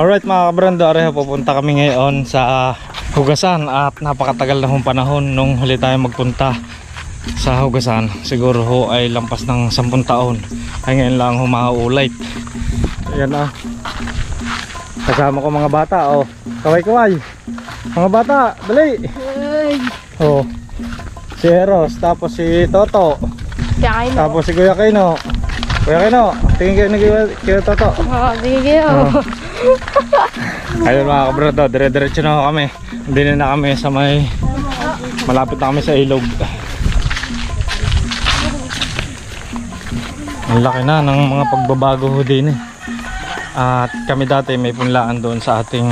Alright mga kabrando, areho pupunta kami ngayon sa Hugasan at napakatagal na hong panahon nung huli tayo magpunta sa Hugasan. Siguro ho ay lampas ng 10 taon. Ay ngayon lang humauulit. Ayan ah. Kasama ko mga bata oh. Kaway-kaway. Mga bata, dali. Oh. Si Eros, tapos si Toto. Tapos si Kuya Kino. Kuya Kino, tingin kayo ni Kuya Toto. Tingin kayo. Ayun mga kabrado, dire-diretso na kami. Hindi na kami sa may malapit na kami sa ilog. Ang laki na ng mga pagbabago ho din eh. At kami dati may punlaan doon sa ating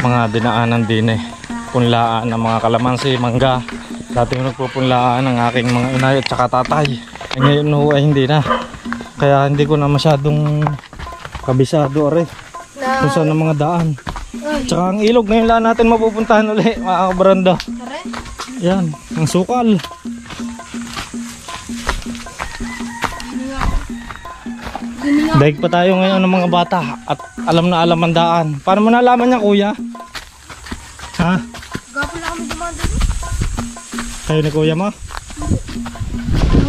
mga dinaanan din eh. Punlaan ng mga kalamansi, mangga. Dati nagpupunlaan ng aking mga inay at saka tatay. Ngayon ho ay hindi na. Kaya hindi ko na masyadong kabisado rin kung saan ang mga daan. Tsaka ang ilog ngayon lang natin mapupuntahan ulit mga kabrando. Yan, ang sukal. Daig pa tayo ngayon ng mga bata at alam na alam ang daan. Paano mo nalaman niya kuya? Ha? Gapo lang kami dumaan dito. Kayo ni kuya mo?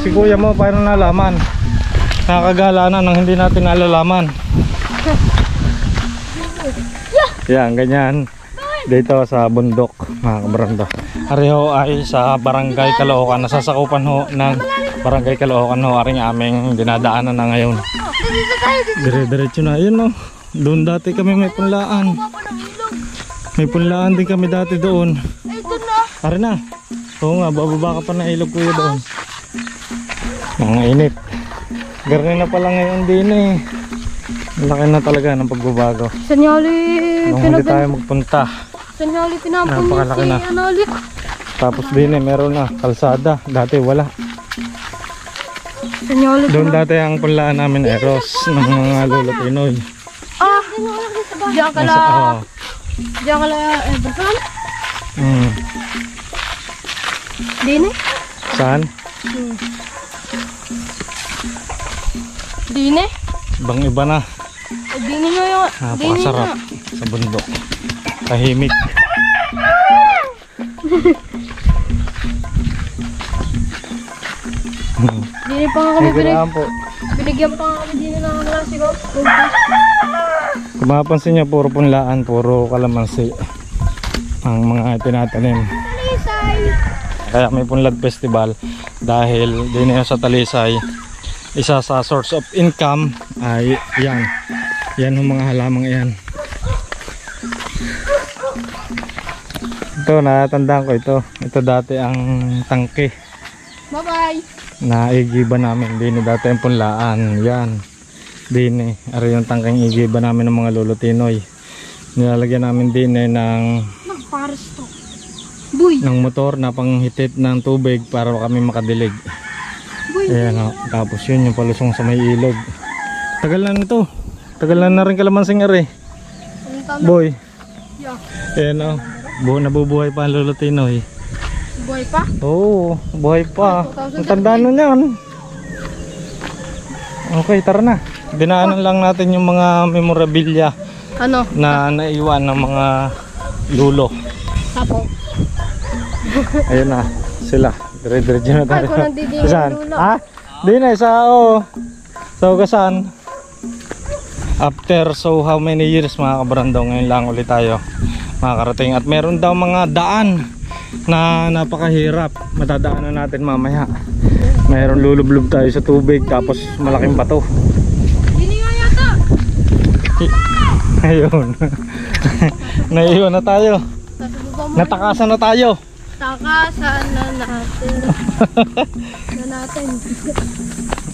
Si kuya mo paano nalaman? Nakakagala na nang hindi natin nalalaman. Yan, ganyan. Dito sa bundok mga kabrando. Areho ay sa Barangay Caloocan. Nasasakupan ho ng Barangay Caloocan ho. Aring aming dinadaanan na ngayon. Dire-diretso na. Yun o. Doon dati kami may punlaan. May punlaan din kami dati doon. Ari na. Oo nga, bababa ka pa na ilog kuya doon. Ang init. Garni na pala ngayon din eh. Laki na talaga ng pagbabago. Sanyali nung hindi tayo magpunta. Sanyali pinapun napakalaki na. Tapos din eh, meron na kalsada. Dati wala. Sanyali doon dati ang punlaan namin Eros ng mga lolo Pinoy. Ah! Diyan ka lang. Diyan ka lang Everton? Dine? Saan? Dine? Ibang iba na. Dine nga yung... Napakasarap sa bundok. Tahimik. Dine pa nga kami binigyan pa nga kami dine ng klase ko. Kung mapapansin niyo, puro punlaan, puro kalamansi ang mga tinatanim. Kaya may Punlad Festival dahil dine sa Talisay. Isa sa source of income ay yan. Yan ang mga halamang yan. Ito, natandaan ko ito. Ito dati ang tangke. Bye-bye! Na-igiba namin. Dini dati ang punlaan. Yan. Dini. Ari yung tangkeng igiba namin ng mga lolo Tinoy. Nilalagyan namin dini ng ng motor na panghitit ng tubig para kami makadilig. Ayan o, tapos yun yung palusong sa may ilog. Tagal na nito. Tagal na rin kalamansing ari. Boy. Ayan o, nabubuhay pa ang lolo Tinoy. Buhay pa? Oo, buhay pa. Ang tandaan nun yan. Okay, tara na. Dinaanan lang natin yung mga memorabilia na naiwan ng mga lulo. Tapo. Ayun na, sila. Dire-diretso na tayo. Saan? Ha? Di na, sa Hugasan. After so how many years mga kabrando, ngayon lang ulit tayo makakarating. At meron daw mga daan na napakahirap. Matadaanan natin mamaya. Meron lulublob tayo sa tubig, tapos malaking bato. Hindi nga yata. Ayun. Naiiwan na tayo. Natakasan na tayo. Takasan na natin.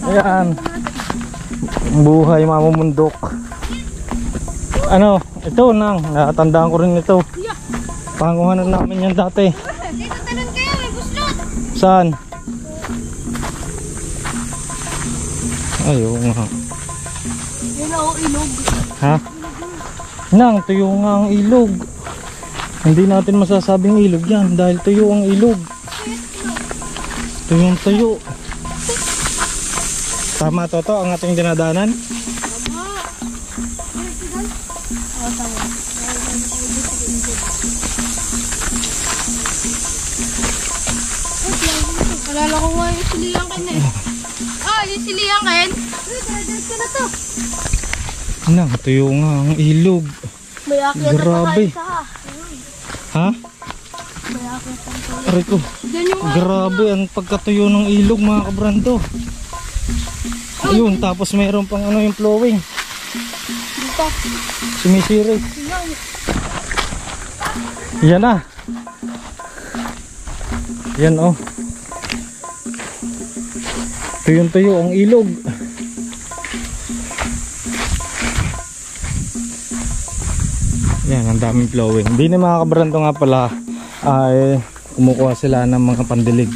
Ayan. Buhay mamumundok. Ano, ito nang natandaan ko rin ito. Panguhanan namin yan dati. Dito talon kayo, may buslot. Saan? Ayun nga. Yun ako ilog. Ha? Nang, tuyo nga ang ilog. Hindi natin masasabing ilog yan dahil tuyo ang ilog. Tuyong tuyo. Tama Toto ang ating dinadaanan? Kala ko nga yung siliang kin eh. Ah, yung siliang kin? Diretso ka na to. Tuyo nga ang ilog. May akyat na Grabe. pa tayo Ha? May akyat na tayo. Aray ko. Diyan yung Grabe ang pagkatuyo ng ilog mga kabrando. Ayun, tapos mayroon pang ano yung flowing. dito. Sumisiri. Yan. Yan na. Yan oh. Tuyong-tuyo ang ilog. Yan, ang daming flowing. Hindi na mga kabrando nga pala ay kumukuha sila ng mga pandilig.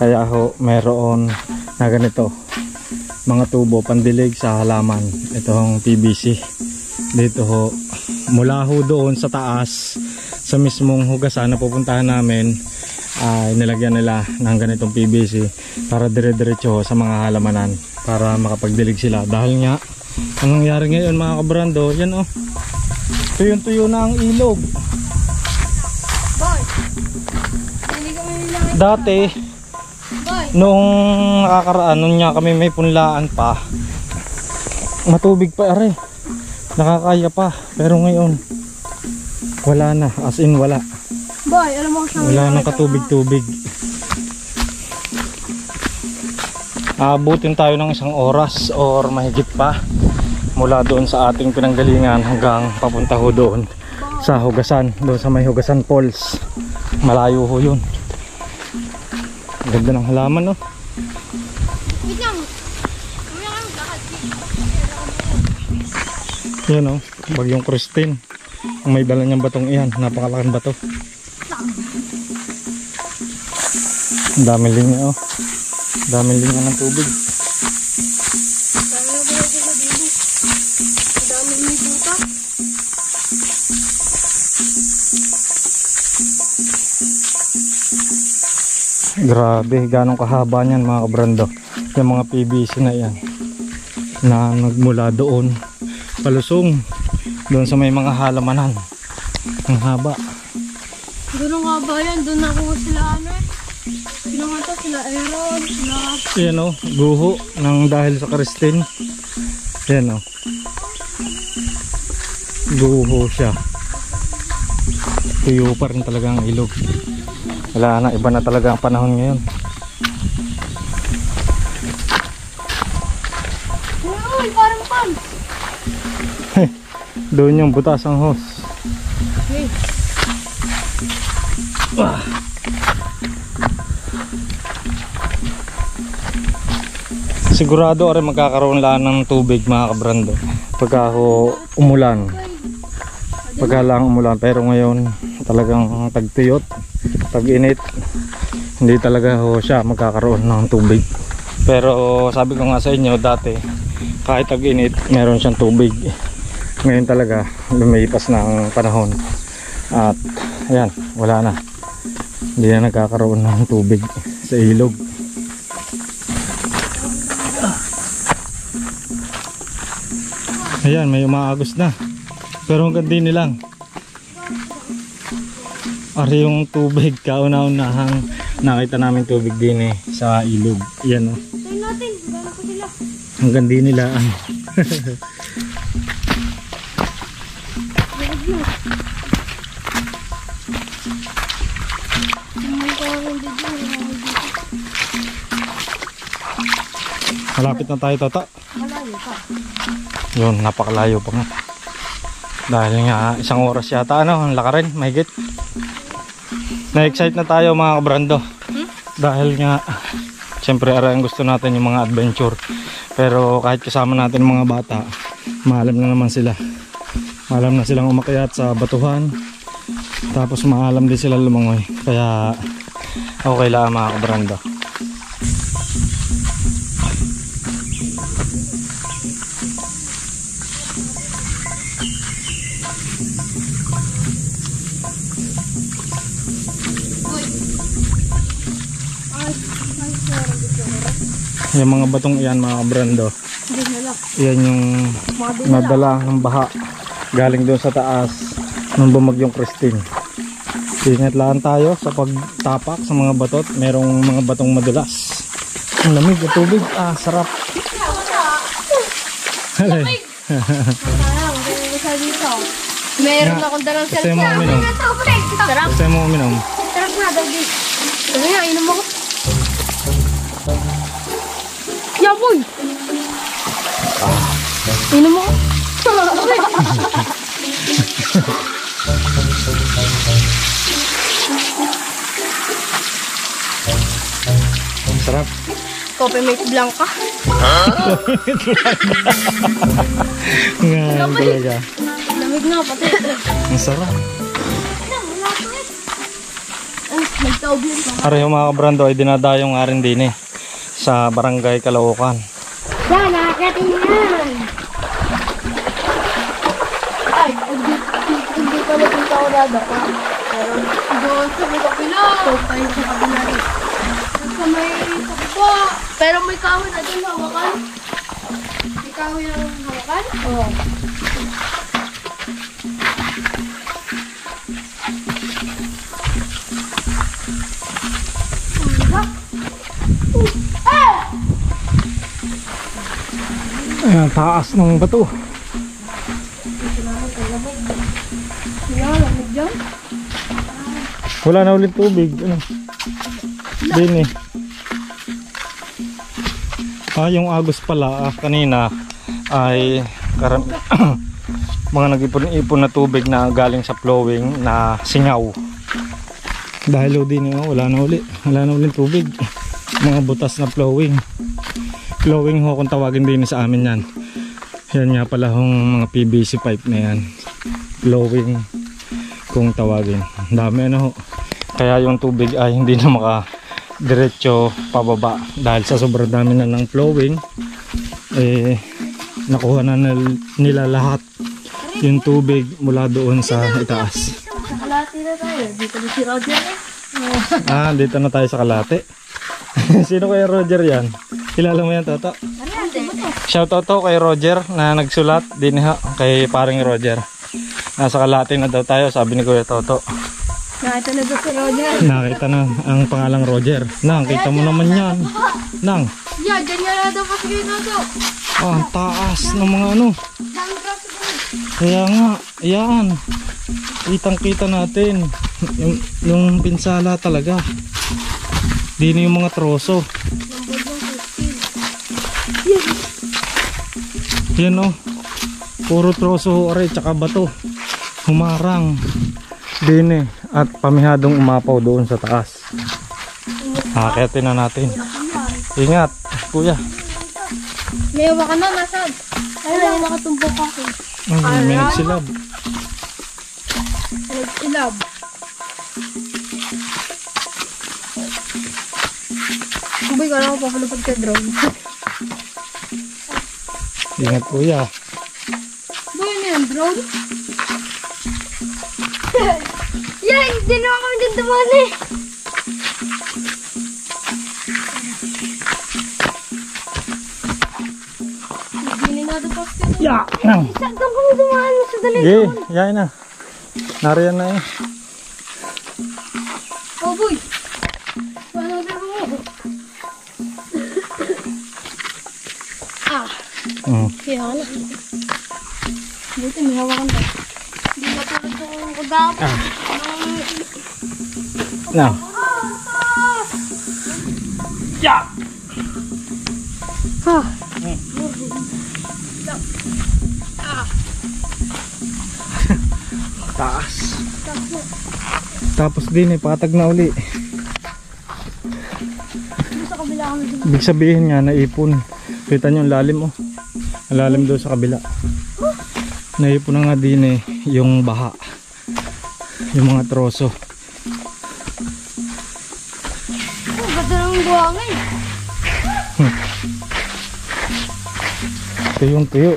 Kaya ho, meron na ganito. Mga tubo, pandilig sa halaman. Itong PVC. Dito ho, mula ho doon sa taas, sa mismong hugasan na pupuntahan namin, ay nilagyan nila ng ganitong PVC para dire-diretso sa mga halamanan para makapagdilig sila. Dahil nga, ang nangyari ngayon mga kabrando, yan oh. Tuyong-tuyo na ang ilog. Boy. Hindi kami nilang. Dati, Boy. noong nakakaraan, nung niya kami may punlaan pa, matubig pa are. Nakakaya pa. Pero ngayon, wala na. As in, wala. Boy, alam mo kung Wala nang katubig-tubig. Abutin tayo ng 1 oras or mahigit pa mula doon sa ating pinanggalingan hanggang papunta ho doon sa Hugasan, doon sa may Hugasan Falls. Malayo ho yun. Ganda ng halaman no. Wait lang. Kuya ka maglakad. Yan o, Bagyong Christine. Ang may dala niyang batong iyan, napakalaking bato. Ang daming linya oh. Daming linya ng tubig. Grabe, ganong kahaba niyan mga kabrando. Yung mga PVC na yan na nagmula doon palusong doon sa may mga halamanan. Ang haba. Doon nga ba yan? Doon ako sila ano eh. Sino nga to? Sila Aaron. Sila... Yan o, guho ng dahil sa Christine. Yan o. Guho siya. Tuyo pa rin talaga ang ilog. Wala na, iba na talaga ang panahon ngayon. Uy, parang pan! Doon yung butas ang hose. Hey. Sigurado rin magkakaroon lang ng tubig mga kabrando pagka ho umulan. Pagka lang umulan, pero ngayon talagang tagtuyot, tag-init, hindi talaga ho siya magkakaroon ng tubig. Pero sabi ko nga sa inyo dati, kahit tag-init meron siyang tubig. Ngayon talaga lumipas na ang panahon at ayan, wala na, hindi na nagkakaroon ng tubig sa ilog. Ayan, may umaagos na. Pero hanggang din nilang. Ari yung tubig, kauna-unahang nakita namin tubig din sa ilog. Ayan o. Tayo natin, gano'n ko sila. Hanggang din nilaan. Malapit na tayo tata. Malayo pa. Yun, napakalayo pa nga. Dahil nga 1 oras yata ang lakarin, mahigit. Na-excite na tayo mga kabrando. Dahil nga siyempre aray ang gusto natin yung mga adventure. Pero kahit kasama natin mga bata, maalam na naman sila. Maalam na silang umakyat sa batuhan. Tapos maalam din sila lumangoy. Kaya okay lang mga kabrando. Yung mga batong iyan mga kabrando, iyan yung nadala ng baha galing doon sa taas nung bumagyong Christine. Ingat lang tayo sa pagtapak sa mga batot, merong mga batong madulas. Ang lamig ng tubig. Ah, sarap. Halay. Meron akong dalang Kasi mo uminom. Sarap. Kasi mo uminom. Sarap nga, dagi. Sabi nga, inom ako. Yaboy! Inom ako. Sarap. Coffee mate blanca. Nga talaga. Lamig na, pati. Ang sarap. Nagtaob yun pa. Areho mga kabrando ay dinadayong nga rin din sa barangay Caloocan. Yan, nakakatin yan. Ay, hindi pa napunta ako dada. Pero, doon sa may kapila. So, tayo sa kapila rin. Sa may sakwa. Pero may kahoy na doon hawakan. May kahoy na hawakan? Oo. Ayan, taas ng bato. Yan, lamig dyan. Wala na ulit tubig. Ano? Din yung agos pala kanina ay mga nag-ipon-ipon na tubig na galing sa flowing na singaw. Dahil din wala na ulit tubig. Mga butas na flowing ho kung tawagin din sa amin yan. Yan nga pala yung mga PVC pipe na yan, flowing kung tawagin. Dami ho, kaya yung tubig ay hindi na diretso pababa dahil sa sobrang dami na ng flowing. Nakuha na nila lahat yung tubig mula doon sa itaas. Sa kalati na tayo. Dito na si Roger eh. Dito na tayo sa Kalate. Sino kaya Roger yan? Kilala mo yan, Toto? Shoutout to kay Roger na nagsulat din kay paring Roger. Nasa Kalate na daw tayo, sabi ni Kuya Toto. Nakita na daw si Roger. Nakita na ang pangalang Roger. Nang, kita mo naman yan. Nang. Yeah, ganyan na daw kasi kayo Toto. Ang taas ng mga ano. Dami kasi doon. Kaya nga, yan. Kitang kita natin. Yung pinsala talaga. Di na yung mga troso. Yan o. Puro troso aray tsaka bato. Humarang. Dine at pamihadong umapaw doon sa taas. Akitin na natin. Ingat, kuya. May awa ka na, nasaan? Ayun, nakatumbok ako. May nagsilab. Nagsilab. Kubay ka na ako papalapag ka drone. Ingat, kuya. Ba yun yan, drone? Yan, hindi naman kami din tumali. Hindi na ito pa. Ya! Saan doon kami dumalo sa dalit? Yain na. Nariyan na eh. Oh boy! Paano na mo? Kaya ka na. Buti may hawakan tayo. Hindi ka tulad ng kagapon. Now. Ya! Ha! Taas. Tapos din patag na uli. Sa kabila kami din. Ibig sabihin nga naipon. Kita nyo ang lalim oh. Ang lalim doon sa kabila. Naipon na nga din yung baha. Yung mga troso. Ang ganda ng buhangin. Tuyong tuyo.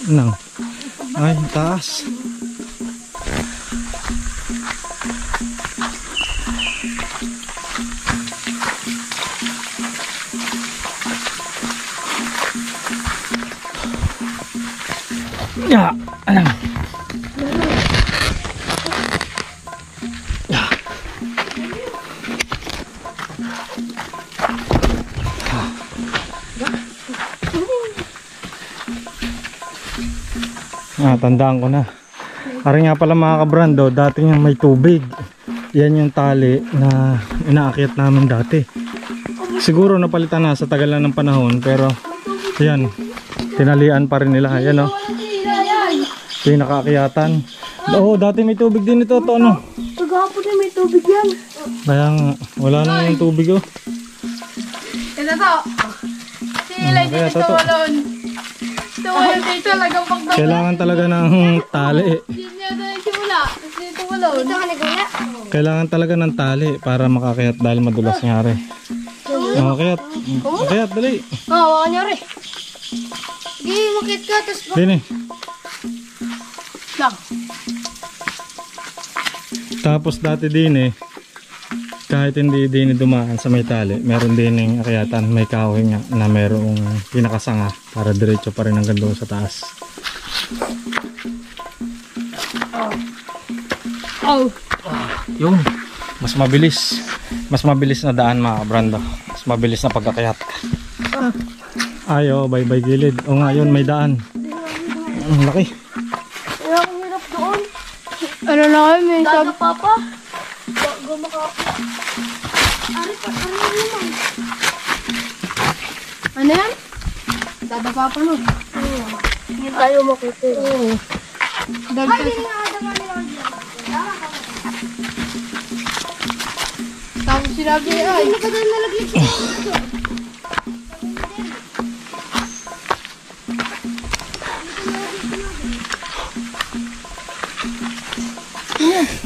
Nang. Ay, taas. Ya, ano? Tandaan ko na. Ari nga pala mga kabrando, dati nga may tubig. Yan yung tali na inaakyat namin dati. Siguro napalitan na sa tagal na ng panahon, pero yan, tinalian pa rin nila. Yan o, pinakaakyatan. Oo, dati may tubig din ito. Ito ano? Pagkakapon na may tubig yan. Kaya nga, wala na yung tubig o. Ito to. Silay dito sa walon. Tuwalan dito talagang pagdawin. Kailangan talaga ng tali. Hindi niya na simula. Dito walon. Dito ka nagula. Kailangan talaga ng tali para makakayat dahil madulas nga rin. Makakayat. Makakayat, dali. Oo, waka niya rin. Hindi, makit ka. Tapos ba? Dini. Lang. Tapos dati din kahit hindi din dumaan sa may tali, meron din ng akyatan, may kahoy nga na merong pinakasanga para diretso pa rin hanggang doon sa taas. Oh. Yun, mas mabilis na daan mga kabrando, mas mabilis na pagkakyat. Ayo, bye gilid. O nga yun, may daan. Ang laki. Ang hirap doon. Ano na kami? Dada papa. Gumaka. Ari naman. Ano yan? Dada papa no? Oo. Hindi tayo makita. Oo. Dada tapos sinabi ay. Hindi ka doon nalagyan siya.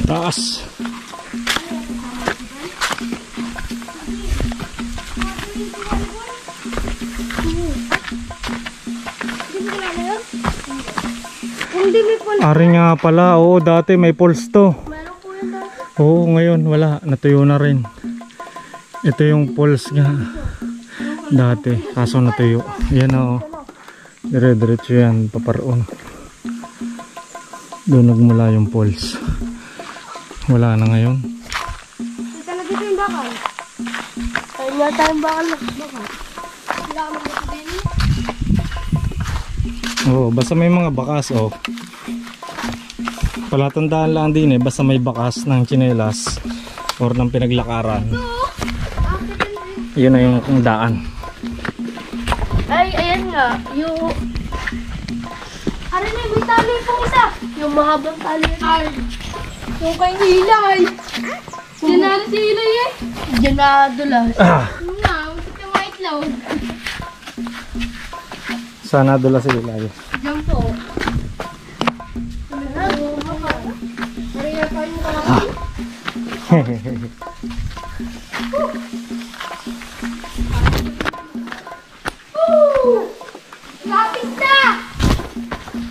Taas. Ari nga pala, oo, dati may poles to. Meron po yan dati. Oo, ngayon wala, natuyo na rin. Ito yung poles nga dati, kaso natuyo. Yan o, dire-diretso yan, paparoon. Doon nagmula yung poles. Wala na ngayon. Ito talaga ito yung bakal. Kaya nga tayong bakal na bakal. Wala ka magkakabili. Oo, basta may mga bakas palatandaan lang din basta may bakas ng tsinelas or ng pinaglakaran. Yun na yung daan. Ay, ayan nga. Yung... Aray na, may tali pong isa. Yung mahabang tali. Ay, yung kay Hilay. Diyan na si Hilay eh. Diyan na dulas. Yung nga, usap yung white load. Sana dula sila lagi. Diyan po. Aray na tayo mo kalaki. Lapit na!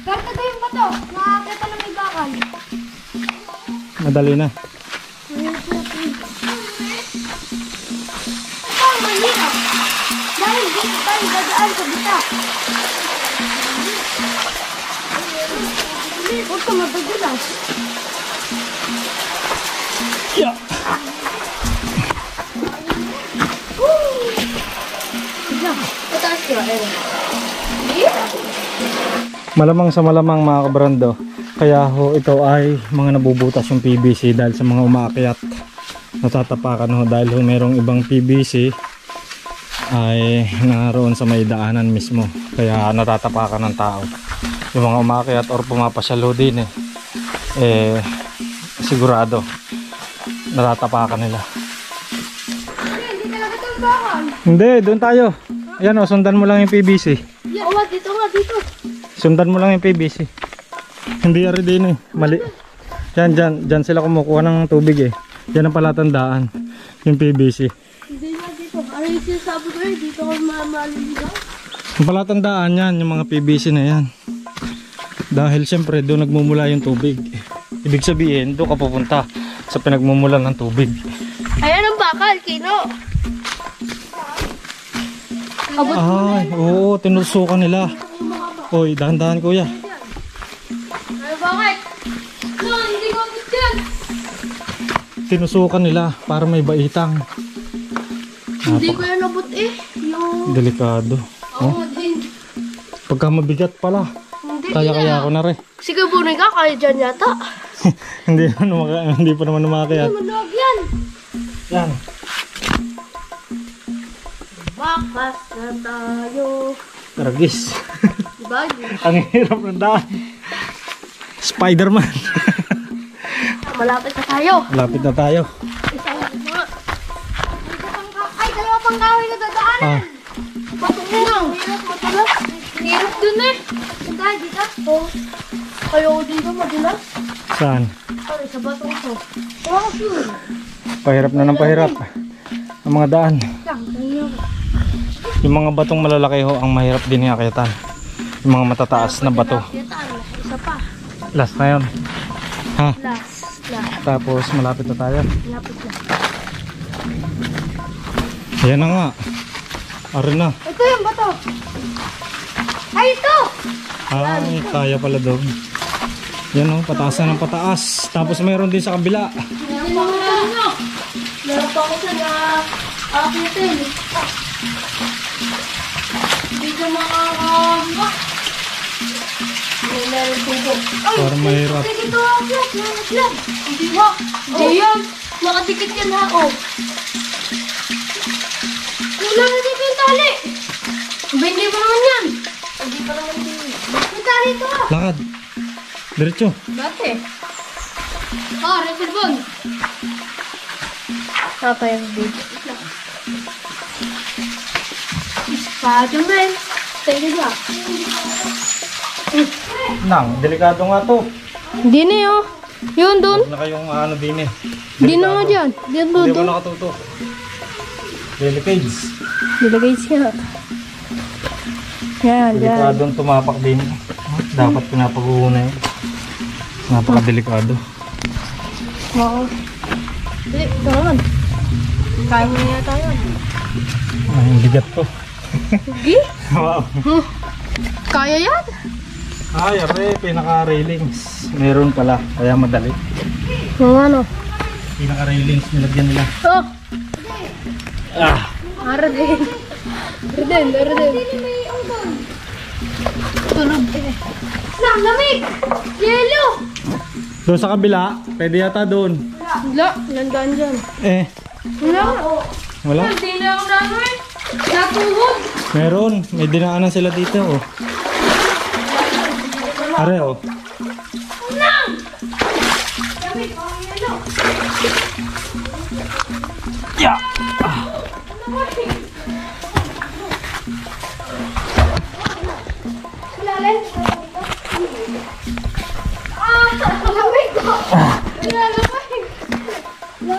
Karta ko yung bato. Nakakita na may bakal. Madali na. Ito ang mahirap. Dahil dito tayo dadaan sa bita. Huwag ka mabagulas. Yeah. Pataas ko. Malamang sa malamang mga kabrando, kaya ho ito ay mga nabubutas yung PVC dahil sa mga umaakyat. Natatapakan ho dahil ho merong ibang PVC ay naroon sa may daanan mismo, kaya natatapakan ng tao. Yung mga umaakyat or pumapasyalo din sigurado natatapakan nila. Hindi talaga itong bakal. Hindi, doon tayo. Ayan o, sundan mo lang yung PVC. Oo, dito nga, dito. Sundan mo lang yung PVC. Hindi ari din mali. Diyan sila kumukuha ng tubig Yan ang palatandaan, yung PVC. Hindi nga dito. Ano yung sinasabi ko dito ko maliligaw. Ang palatandaan yan, yung mga PVC na yan. Dahil siyempre doon nagmumula yung tubig. Ibig sabihin, doon ka pupunta sa pinagmumulan ng tubig. Ayan ang bakal, Kino. Ay, oo, tinusukan nila. Oy, dahan-dahan kuya. tinusukan nila para may baitang. Hindi ko yan nabot eh. Yung... Delikado. Oo din. Pagka mabigat pala. Hindi Kaya ako na rin. Sige bunay ka, kaya dyan yata. Hindi pa naman umakyat. Manog yan. Yan. Bakas na tayo. Taragis. Diba? Ang hirap ng daan. Spider-Man. Malapit na tayo. Malapit na tayo. Ay, dalawa pang kahoy na dadaanan. Ah, Patulong. Matulas. Hirap dun eh. Punta, dito. Oo. Ayaw dito, madulas. saan? Ay, sa batong to. Oh, sure. Pahirap na ng pahirap. Ang mga daan. Yan, ganyan. Yung mga batong malalaki ho, ang mahirap din iakyatan. Yung mga matataas na bato. Isa pa. Last na yun. Ha? Last. Tapos malapit na tayo. Lapit na. Yan na nga. Arin na. Ito yung bato. Ay, ito! Ay, kaya pala doon. Yan o, pataas na ng pataas. Tapos mayroon din sa kabila. Meron pa ako sa akitin. Hindi ka makakamba. Meron tubo. Ay, Parang mahirap. dito ako. Nalaglag. Hindi ba? Hindi yan. Nakadikit yan ha. Oh. Wala na dito yung tali. Hindi mo naman yan. Hindi pa naman din. Yung tali ito ha. Lakad. Diretso. Dati. Ah, reservon. Apa yung video? Spider-Man. Tayo ba? Nang, delikado nga to. Hindi na yun. Yun doon. Huwag na kayong ano din eh. Hindi na nga dyan. Diyan doon. Hindi ko nakatuto. Delicades. Nilagay siya. Yan, dyan. Delikadong tumapak din. Dapat pinapag-uuna yun. Napaka-delikado. Oo. Hindi, ito naman. Kaya mo na tayo. Ay, ang bigat to. Hindi? Wow. Kaya yan. Ay, are, pinaka-railings. Meron pala, kaya madali. Yung ano? Pinaka-railings nilagyan nila. Oh, Ah! ara din. Ara din. Tunog eh. Lamig! Yelo! Doon sa kabila, pwede yata doon. Wala, landaan dyan. Eh, Wala. wala. Hindi na ako namin. Natugod. Meron, may dinaanan sila dito oh. Are oh. Nang! Lamig, ang yelo. Yeah. Ilalim. Ah! Lamig ko! Lamig!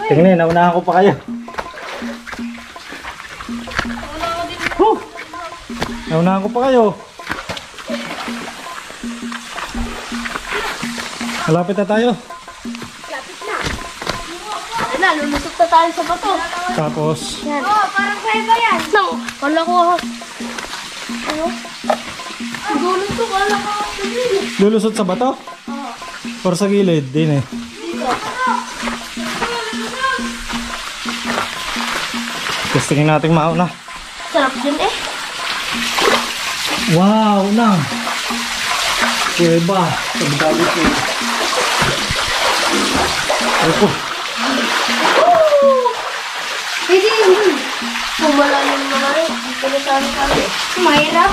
Tingnan, naunahan ko pa kayo. Huh! Naunahan ko pa kayo. Malapit na tayo. Ayun na, lulusot na tayo sa bato. Tapos, Yan. Oh, parang pwede yan. Nang, wala ko ha. Ano? Dulo to, wala ko. lulusot sa bato? Or sa gilid, din eh. Testingin natin mauna. Sarap dyan eh. Wow, na. Kuweba. Sabdali ko. Ako. Pwede yun. Pumala yung mga rin. Dito na tayo kami. Mahirap.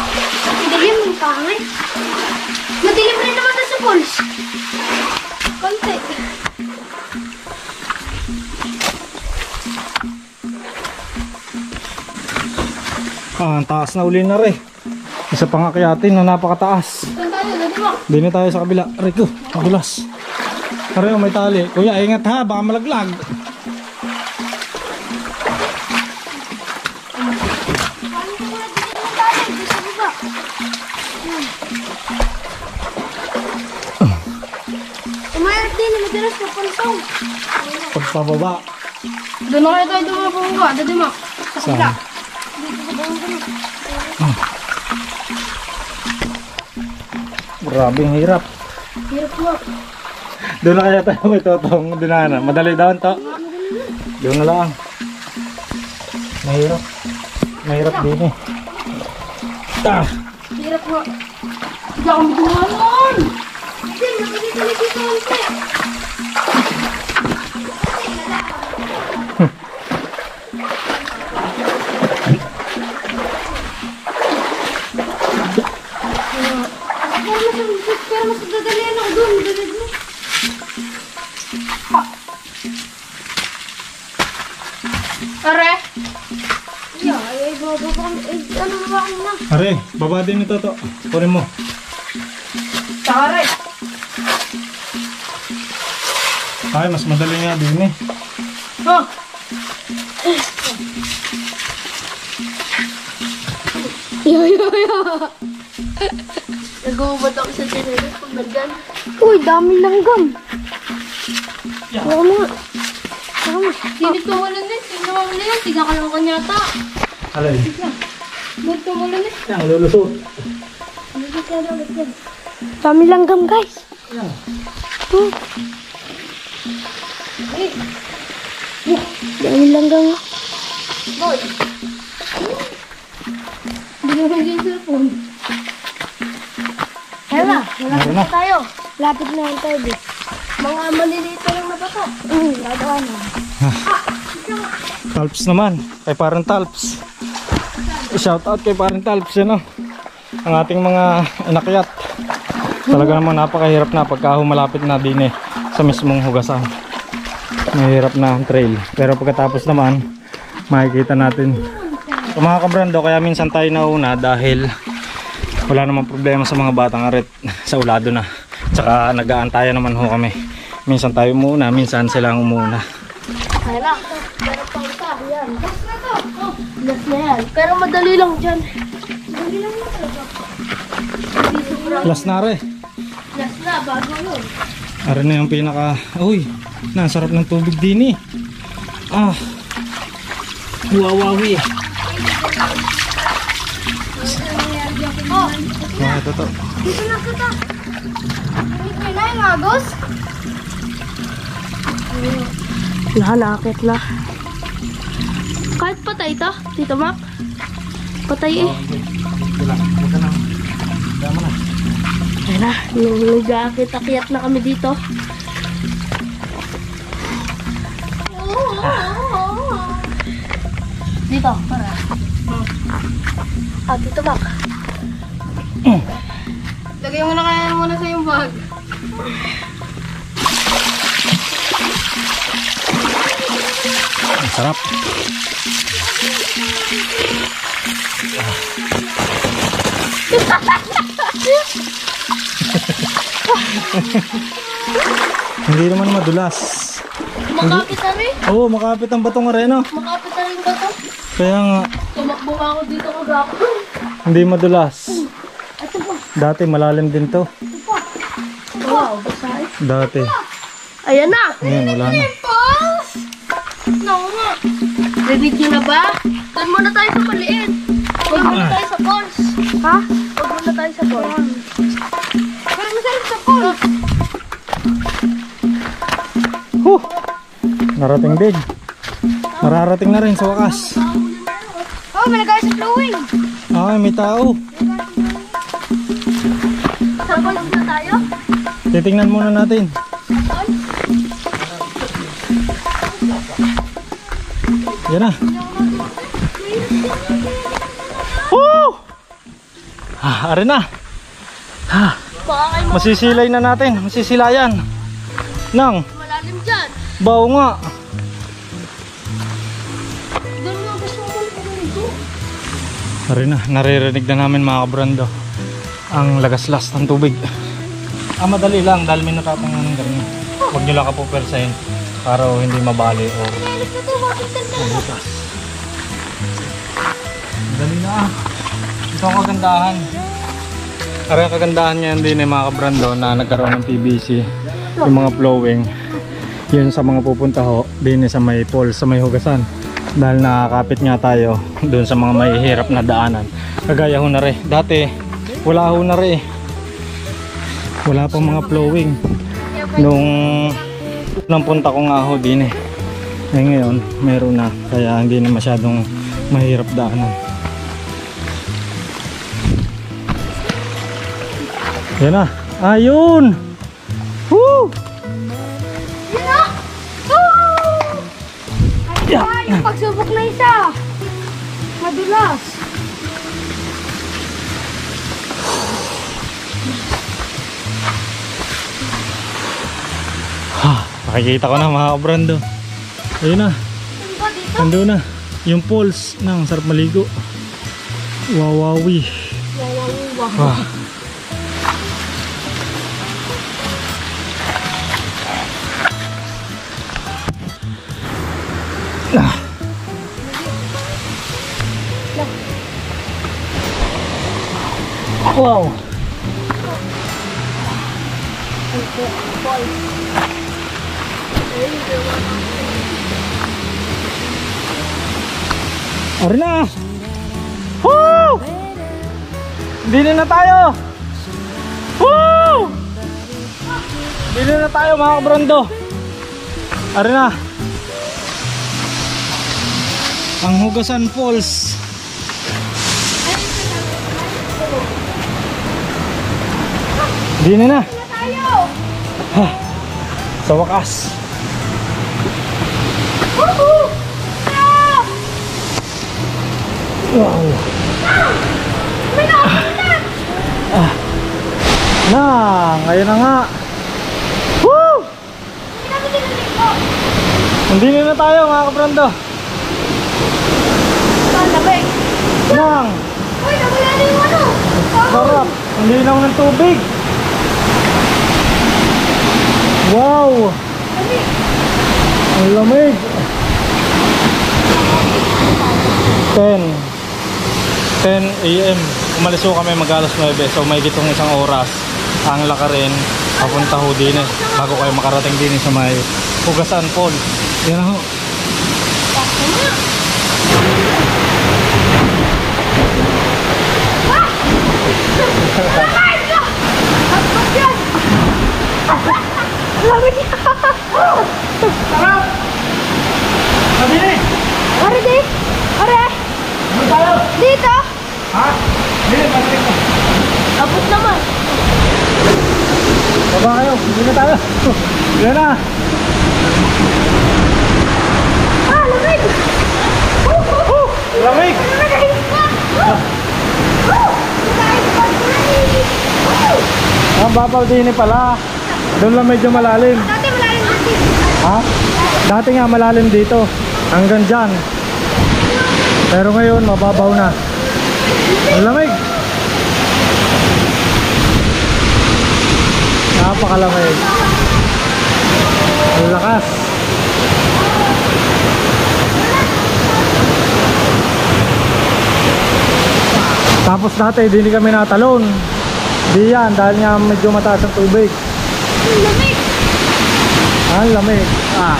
Madilim yung pangit. Madilim rin naman na sa pools. Konti. Ah, ang taas na uli na rin. Isa pang akyatin na napakataas. Saan tayo? Dati mo. Dini tayo sa kabila. Rico, madulas. Pareho may tali. Kuya, ingat ha. Baka malaglag. Paano ko na dito na tayo? Dito sa baba. Umayarap din. Madalas na pansong. Pagpababa. Doon na kayo tayo dumababa. Dati mo. Sa kabila. Saan? Dito sa baba. Grabe ang hirap. Hirap mo. Doon na kaya tayo may totong dinaanan. Madali daw to. Doon na lang. Mahirap. Mahirap din eh. Ah! Hirap nga. Hindi ako magdumanon. Hindi, nabalik dito ang te. Pero mas dadalian ako doon. Dadalian mo. Are? Yeah, ay baba ko. Ano ba ako na? Are, baba din ito to. Kunin mo. Are. Ay, mas madali nga din eh. Oh. Yo. Nag-uubad ako sa tinidor pag naggan. Uy, dami langgam. Huwag mo. Sinit ko wala na. Tingnan mo na yan. Tingnan ka lang kanyata. Alay. Ba't ko wala na? Yan, lulusot. Dami langgam, guys. Yan. Dami langgam. Boy. Hindi mo yung cellphone. Hala, malapit na tayo. Lapit na lang tayo, bis. Mga maliliit lang na ba ito? Dadaan na. Talps naman. Kay parang Talps. Shout out kay parang Talps yun oh. Ang ating mga inakyat. Talaga namang napakahirap na pagka malapit na din eh sa mismong hugasan. Mahirap na ang trail. Pero pagkatapos naman makikita natin. So, mga kabrando, kaya minsan tayo nauna dahil wala namang problema sa mga batang arit sa ulado na. Tsaka nag-aantayan naman ho kami. Minsan tayo muna, minsan sila ang umuna. Hala, meron pang isa. Yan. Last na to. Oh, last na yan. Pero madali lang dyan. Madali lang yan talaga. Hindi sobrang. Last na re. Last na, bago yun. Ara na yung pinaka... Uy, nasarap ng tubig din eh. Ah. Wawawi. Oh, Ito to. dito na kita. Hindi na yung agos. Nakakit na. Kahit patay ito, Tito Mac. Patay eh. Wala. Huwag ka na. Dama na. Ayan na, nag-aakit-akyat na kami dito. Dito, para. Tito Mac. Lagay mo na kaya muna sa yung bag. Ang sarap. Hindi naman madulas. Makapit na rin. Oo, makapit ang batong areno. Makapit na rin ba ito? Kaya nga, Tumakbo ka ako dito kagapon. hindi madulas. Ito po. Dati malalim din to. Ito po. Wow, basay. Dati. Ayan na. Ngayon, wala na. Pimples! No nga. Rinig nyo na ba? Doon muna tayo sa maliit. Huwag muna tayo sa balls. Ha? Huwag muna tayo sa balls. Pero masarap sa balls. Huh! Narating din. Nararating na rin sa wakas. Oh, may nagaya sa flowing. Ay, may tao. Sa balls na tayo? Titingnan muna natin. Yan na. Woo! Are na. Baka kayo Masisilay na natin. Masisilayan. Nang. malalim dyan. Bao nga. Doon nga gusto mo dito. Are na. Naririnig na namin mga kabrando ang lagaslas ng tubig. Madali lang dahil may natatangan ng ganyan. Huwag nyo lang kapupersahin para hindi mabali o Alis na to, bakit ganda? butas. Dali na. Ito ang kagandahan. Kaya kagandahan ngayon din mga kabrando na nagkaroon ng PVC. Yung mga flowing. Yun sa mga pupunta ho. Din sa may pool, sa may hugasan. Dahil nakakapit nga tayo doon sa mga mahihirap na daanan. Kagaya ho na rin. Dati wala ho na rin. Wala pang mga flowing. Nung punta ko nga ho din Eh ngayon, meron na. Kaya hindi na masyadong mahirap daanan. Yan na. Ayun! Woo! Yun na! Woo! Ay, yung pagsubok na isa. Madulas. Ha, nakikita ko na mga kabrando. Ayun na. Ano ba dito? Nandun na. Yung falls ng sarap maligo. Wawawi. Wow. Wah. Ah. Wow. Ari na. Woo! Dili na tayo. Woo! Dili na tayo mga kabrondo. Ari na. Ang Hugasan Falls. Dili na. Tayo! Ha. Sa wakas. Woohoo! Ah! Wow. May nakakita! Na, ngayon na nga. Woo! Hindi namin dito. Hindi na tayo mga kabrondo. Saan labig? Nang, Uy, nawala na yung ano. sarap. Hindi lang ng tubig. Wow! Ang lamig. 10 AM. Umalis ko kami mag-alas 9. So may gitong isang oras ang lakarin papunta ho din bago kayo makarating din sa may Hugasan Falls. Yan ho. Lamig niya! Sarap! Mabili! Are di? Are? Ano tayo? Dito? Ha? Hindi, mabili ko. Tapos naman. Baba kayo, hindi na tayo. Yan na. Ah, lamig! Lamig! Lamig ka! Ang babaw din pala. Doon lang medyo malalim. Dati malalim dati. Ha? Dati nga malalim dito. Hanggang dyan. Pero ngayon mababaw na. Ang lamig. Napakalamig. Ang lakas. Tapos dati hindi kami natalon. Di yan dahil nga medyo mataas ang tubig. Lamig! Ang lamig. Ah.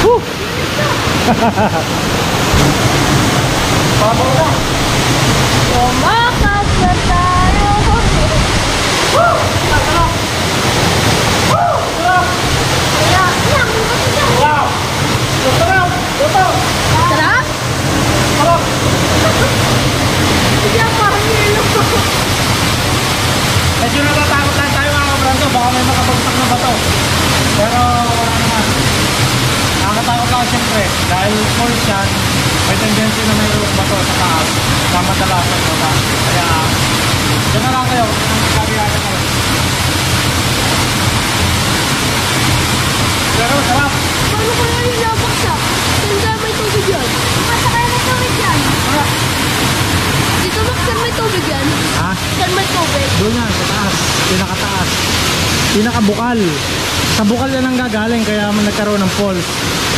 Woo! Babaw na. Tumakas na tayo! Sarap. Wow. Sarap. Sarap. Sarap? Sarap. Hindi ako parang nilo. Medyo natatakot lang tayo mga kabrando. Baka may makabagsak na bato. Pero wala naman. Nakakatakot lang siyempre. Dahil falls yan, may tendency na mayroong bato sa taas. Mamadalasan mo na. Kaya, dyan na lang kayo. Ang magkariyanan kayo. Pero sarap. Paano ko na yung nabaksak? Saan may tubig yan? Masakay may tubig yan. Dito ba saan may tubig yan? Ha? Saan may tubig? Doon yan, sa taas. Pinakataas. Pinakabukal. Sa bukal yan ang gagaling kaya nagkaroon ng falls.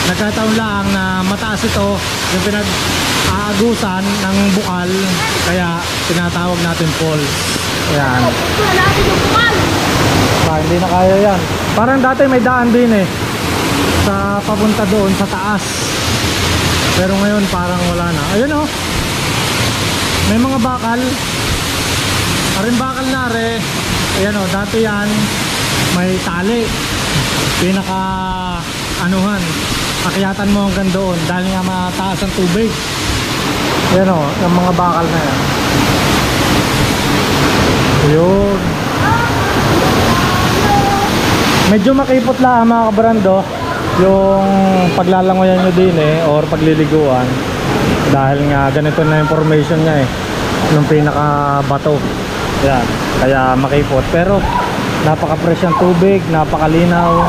Nagkataon lang na mataas ito yung pinag-aagusan ng bukal kaya tinatawag natin falls. Ayan. Wala natin yung bukal. Hindi na kaya yan. Parang dati may daan din eh sa papunta doon sa taas. Pero ngayon parang wala na. Ayun oh. May mga bakal. Aring bakal na re. Ayan o, dati yan may tali. Pinaka anuhan, akyatan mo hanggang doon dahil nga mataas ang tubig. Ayan o, yung mga bakal na yan. Yun. Medyo makipot lang mga kabrando yung paglalangoyan nyo din or pagliliguan dahil nga ganito na information niya nung pinaka bato. Yan, kaya makipot pero napaka-fresh ang tubig, napakalinaw,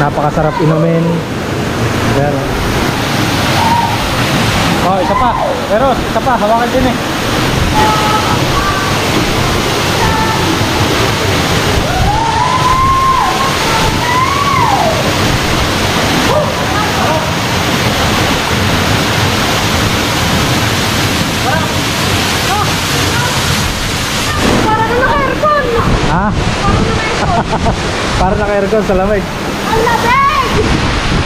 napakasarap inumin. Pero oh, isa pa. Pero isa pa, hawakan din Ha? Para naka-aircon sa lamig. Ang lamig!